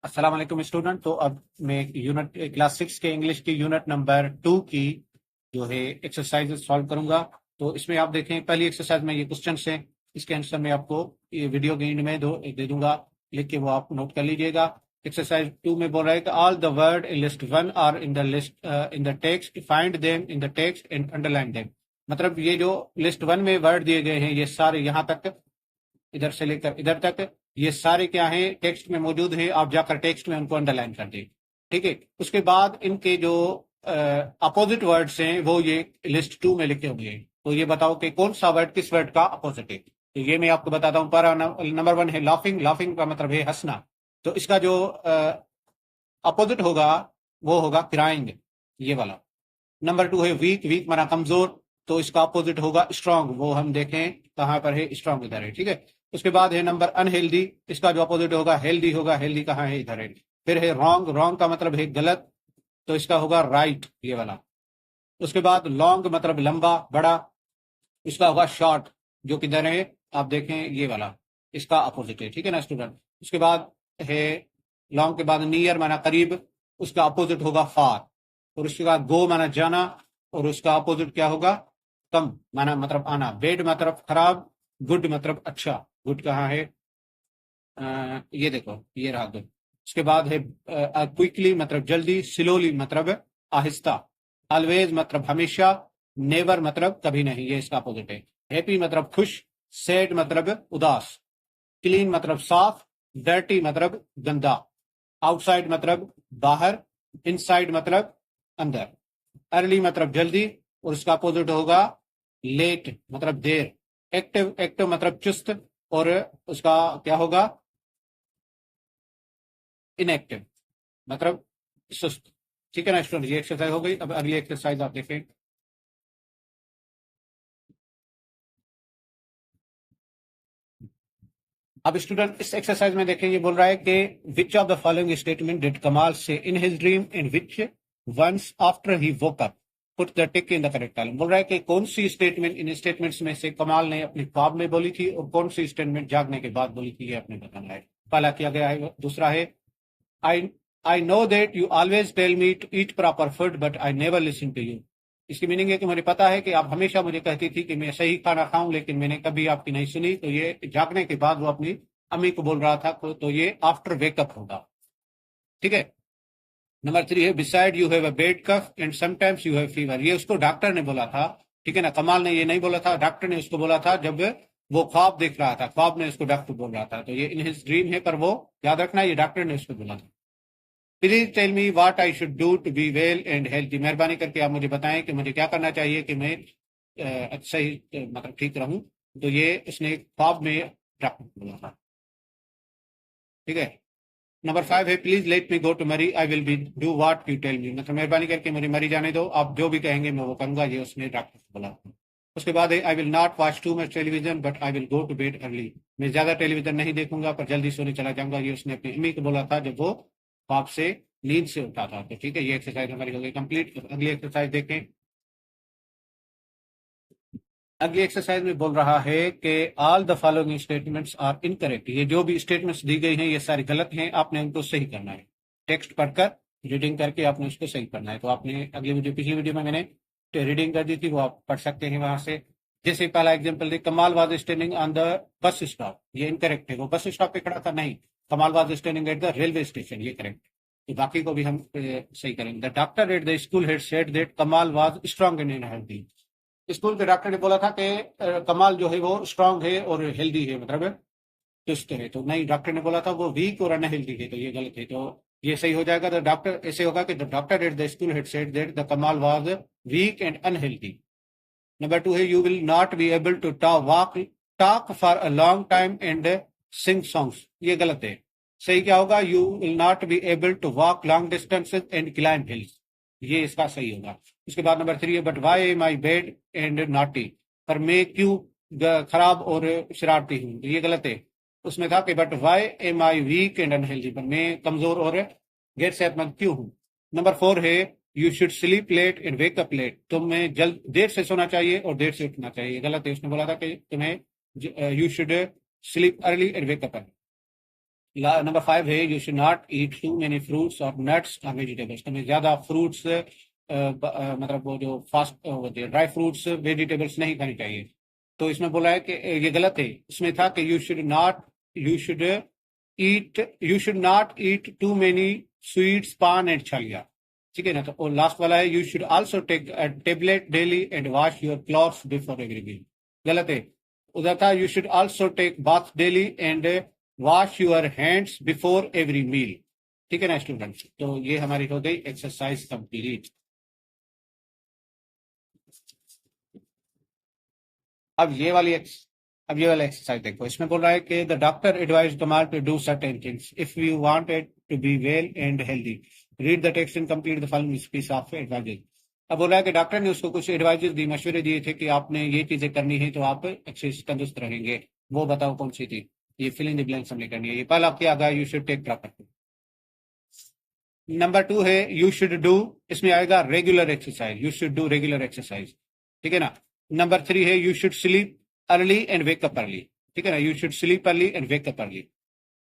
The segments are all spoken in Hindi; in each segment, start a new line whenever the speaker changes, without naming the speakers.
अस्सलाम वालेकुम स्टूडेंट। तो अब मैं यूनिट क्लास 6 के इंग्लिश की यूनिट नंबर 2 की जो है एक्सरसाइज सॉल्व करूंगा। तो इसमें आप देखें, पहली एक्सरसाइज में ये क्वेश्चन है, इसके आंसर मैं आपको ये वीडियो के एंड में दे दूंगा, लिख के वो आप नोट कर लीजिएगा। एक्सरसाइज 2 में बोल रहा है कि all the word in list 1 are in the list in the text, find them in the text and underline them. मतलब ये जो लिस्ट 1 में वर्ड दिए गए हैं ये सारे यहाँ तक, इधर से लेकर इधर तक, ये सारे क्या हैं, टेक्स्ट में मौजूद हैं। आप जाकर टेक्स्ट में उनको अंडरलाइन कर दें, ठीक है। उसके बाद इनके जो अपोजिट वर्ड्स हैं वो ये लिस्ट 2 में लिखे हुए हैं। तो ये बताओ कि कौन सा वर्ड किस वर्ड का अपोजिट है। तो ये मैं आपको बताता हूँ। पहला नंबर 1 है लाफिंग। लाफिंग का मतलब है हंसना। तो इसका जो अपोजिट होगा वो होगा क्राइंग, ये वाला। नंबर 2 है वीक। वीक माना कमजोर, तो इसका अपोजिट होगा स्ट्रांग। वो हम देखें कहां पर है, स्ट्रांग इधर है, ठीक है। उसके बाद है नंबर अनहेल्दी। इसका जो अपोजिट होगा हेल्दी होगा। हेल्दी कहाँ है, इधर है। फिर है रॉन्ग। रॉन्ग का मतलब है गलत, तो इसका होगा राइट, ये वाला। उसके बाद लॉन्ग मतलब लंबा बड़ा, इसका होगा शॉर्ट, जो किधर है आप देखें, ये वाला इसका अपोजिट है, ठीक है ना स्टूडेंट। उसके बाद है लॉन्ग के बाद नियर माना करीब, उसका अपोजिट होगा फार। और उसके बाद गो माना जाना, और उसका अपोजिट क्या होगा, कम माना मतलब आना। बेड मतलब खराब, गुड मतलब अच्छा। गुड कहाँ है, ये देखो, ये रहा गुड। उसके बाद है क्विकली मतलब जल्दी, स्लोली मतलब आहिस्ता, ऑलवेज मतलब हमेशा, नेवर मतलब कभी नहीं, ये इसका अपोजिट है। हैप्पी मतलब खुश, सैड मतलब उदास, क्लीन मतलब साफ, डर्टी मतलब गंदा, आउटसाइड मतलब बाहर, इनसाइड मतलब अंदर, अर्ली मतलब जल्दी, और उसका अपोजिट होगा लेट मतलब देर, एक्टिव। एक्टिव मतलब चुस्त, और उसका क्या होगा, इनएक्टिव मतलब सुस्त, ठीक है ना स्टूडेंट। ये एक्सरसाइज हो गई। अब अगली एक्सरसाइज आप देखें। अब स्टूडेंट इस एक्सरसाइज में देखें, ये बोल रहा है कि which of the following statement did Kamal see in his dream in which once after he woke up put the tick in the correct column. बोल रहा है कि कौन सी स्टेटमेंट इन स्टेटमेंट्स में से कमाल ने अपनी ख्वाब में बोली थी और कौन सी स्टेटमेंट जागने के बाद बोली थी, ये आपने बताना है। पहला किया गया है। दूसरा है I I know that you always tell me to eat proper food but I never listen to you. इसकी मीनिंग है कि मुझे पता है कि आप हमेशा मुझे कहती थी कि मैं सही खाना खाऊं, लेकिन मैंने कभी आपकी नहीं सुनी। तो ये जागने के बाद वो अपनी अम्मी को बोल रहा था। तो ये आफ्टर वेकअप होगा, ठीक है। नंबर 3 है beside you have a bad cough and sometimes you have fever. ये उसको डॉक्टर ने बोला था, ठीक है ना। कमाल ने ये नहीं बोला था, डॉक्टर ने उसको बोला था जब वो ख्वाब देख रहा था। ख्वाब में उसको डॉक्टर बोल रहा था। तो ये इन हिज ड्रीम है, पर वो याद रखना ये डॉक्टर ने उसको बोला था। Please tell me what I should do to be well and healthy. मेहरबानी करके आप मुझे बताएं कि मुझे क्या करना चाहिए कि मैं सही मतलब ठीक रहूं। तो ये उसने ख्वाब में डॉक्टर को बोला था, ठीक है। नंबर 5 है please let me go to Murree I will be do what you tell me. मतलब मेहरबानी करके मुझे मरी जाने दो, आप जो भी कहेंगे मैं वो करूंगा, ये उसने डॉक्टर को बोला। उसके बाद है I will not watch too much television but I will go to bed early. मैं ज्यादा टेलीविजन नहीं देखूंगा पर जल्दी सोने चला जाऊंगा, ये उसने अपनी अम्मी को बोला था जब वो ख्वाब से नींद से उठा था। तो ठीक है, ये एक्सरसाइज हमारी हो गई कंप्लीट। अगली एक्सरसाइज देखें। अगली एक्सरसाइज में बोल रहा है कि all the following statements are incorrect. ये जो भी स्टेटमेंट्स दी गई हैं ये सारी गलत हैं, आपने उनको सही करना है। टेक्स्ट पढ़कर रीडिंग करके आपने उसको सही करना है। तो आपने अगली वीडियो, पिछली वीडियो में मैंने रीडिंग कर दी थी, वो आप पढ़ सकते हैं वहां से। जैसे पहला एग्जाम्पल दे, Kamal was standing on the bus stop. ये इनकरेक्ट है, वो बस स्टॉप पे खड़ा था नहीं, Kamal was standing at the railway station, ये करेक्ट। तो बाकी को भी हम सही करेंगे। The doctor at the school head said that Kamal was strong and in healthy. School के डॉक्टर ने बोला था कि कमाल जो है वो स्ट्रांग है और हेल्दी है, मतलब चुस्त है। तो नहीं, डॉक्टर ने बोला था वो वीक और अनहेल्दी है, तो ये गलत है। तो ये सही हो जाएगा। तो डॉक्टर ऐसे होगा कि the doctor at the school head said that the Kamal was weak and unhealthy. Number 2 है you will not be able to talk for a long time and sing songs. ये गलत है। सही क्या होगा, you will not be able to walk long distances and climb hills, ये इसका सही होगा। उसके बाद नंबर 3 है but why am I bad and naughty. पर मैं क्यों खराब और शरारती हूँ, ये गलत है। उसमें था कि but why am I weak and unhealthy, पर मैं कमजोर और गैर सेहतमंद क्यों हूँ। नंबर 4 है you should sleep late and wake up late. तुम्हें जल्द देर से सोना चाहिए और देर से उठना चाहिए, गलत है। उसने बोला था कि तुम्हें you should sleep early and wake up early. Number 5 है you should not eat too many fruits और नट्स और वेजिटेबल्स। तुम्हें ज्यादा फ्रूट्स मतलब वो जो फास्ट ड्राई फ्रूट्स वेजिटेबल्स नहीं खानी चाहिए। तो इसमें बोला है कि ये गलत है। इसमें था कि you should you should not eat too many sweets paan and chhalia. ठीक है ना। तो लास्ट वाला है you should also take a tablet daily and wash your clothes before every meal. गलत है। उधर था you should also take bath daily and wash your hands before every meal. ठीक है ना स्टूडेंट्स। तो ये हमारी हो गई एक्सरसाइज कंप्लीट। अब ये वाली अब ये वाला एक्सरसाइज देखो। इसमें बोल रहा है कि the doctor advise Kamal to do certain things if you want it to be well and healthy. Read the text and complete the following piece of advises. अब बोल रहा है कि डॉक्टर ने उसको कुछ एडवाइजेज दी, मशवरे दिए थे कि आपने ये चीजें करनी है तो आप अच्छे से तंदुरुस्त रहेंगे। वो बताओ कौन सी थी। ये फिल इन द ब्लैंक्स हमने करनी है। ये पहला क्या गया you should take proper. Number 2 है यू शुड डू, इसमें आएगा regular exercise. You should do regular exercise. ठीक है ना। नंबर 3 है you should sleep early and wake up early. ठीक है ना। You should sleep early and wake up early.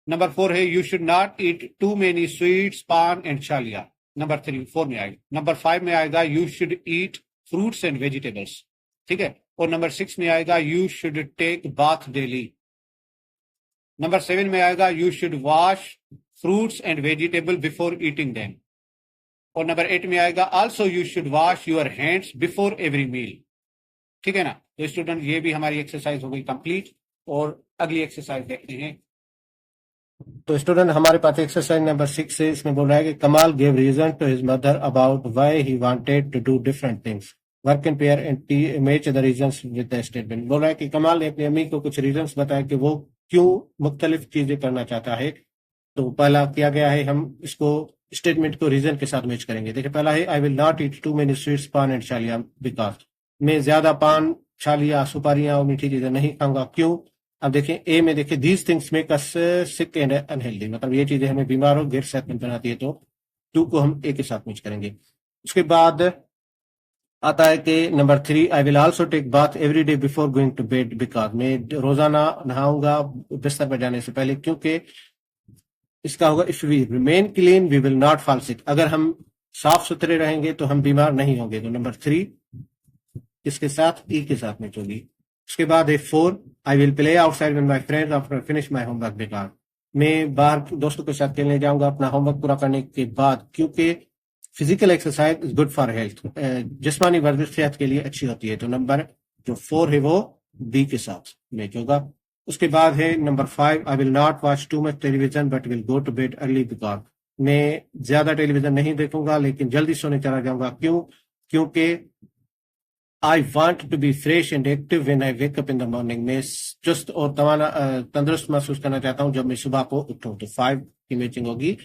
Number 4 है you should not eat too many sweets paan and chhalia. Number 4 में आएगा। नंबर 5 में आएगा you should eat fruits and vegetables. ठीक है। और नंबर 6 में आएगा you should take bath daily. Number 7 में आएगा you should wash fruits and vegetable before eating them. और नंबर 8 में आएगा also you should wash your hands before every meal. ठीक है ना। तो स्टूडेंट ये भी हमारी एक्सरसाइज हो गई कंप्लीट। और अगली एक्सरसाइज देखते हैं।
तो स्टूडेंट हमारे पास एक्सरसाइज नंबर 6 है। इसमें बोल रहा है कि Kamal gave reason to his mother about why he wanted to do different things. Work in pair and match the reasons with the statement. बोल रहा है कि कमाल ने अपनी अम्मी को कुछ रीजंस बताए कि वो क्यों मुख्तलिफ चीजें करना चाहता है। तो पहला किया गया है, हम इसको स्टेटमेंट को रीजन के साथ मैच करेंगे। देखिए पहला है I will not eat too many sweets paan and chhalia because. मैं ज्यादा पान छालिया सुपारियां और मीठी चीजें नहीं खाऊंगा। क्यों। अब देखें ए में देखिए these things make us sick and unhealthy, मतलब ये चीजें हमें बीमार और गैर सेहतमंद बनाती है। तो 2 को हम ए के साथ मैच करेंगे। उसके बाद आता है कि number 3 I will also take bath every day before going to bed because. मैं रोजाना नहाऊंगा बिस्तर पर जाने से पहले, क्योंकि इसका होगा if we remain clean we will not fall sick. अगर हम साफ सुथरे रहेंगे तो हम बीमार नहीं होंगे। तो नंबर 3 इसके साथ ई के साथ मैच होगी। उसके बाद है 4 I will play outside with my friends after finish my homework because. मैं बाहर दोस्तों के साथ खेलने जाऊंगा अपना होमवर्क पूरा करने के बाद, क्योंकि physical exercise is good for health. जिस्मानी वर्जिश सेहत के लिए अच्छी होती है। तो नंबर जो 4 है वो बी के साथ मैच होगा। उसके बाद है number 5 I will not watch too much television but will go to bed early because. मैं ज्यादा टेलीविजन नहीं देखूंगा लेकिन जल्दी सोने चला जाऊंगा। क्यों। क्योंकि I want to be fresh and active when I wake up in the morning. मैं चुस्त और तंदुरुस्त महसूस करना चाहता हूं जब मैं सुबह को उठूं। तो 5 की मैचिंग होगी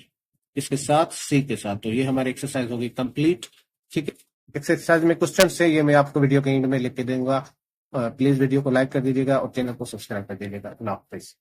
इसके साथ सी के साथ। तो ये हमारी एक्सरसाइज होगी कंप्लीट। ठीक है। एक्सरसाइज में क्वेश्चन है ये मैं आपको वीडियो के एंड में लिख के दूंगा। प्लीज वीडियो को लाइक कर दीजिएगा और चैनल को सब्सक्राइब कर दीजिएगा। अल्लाह हाफिज।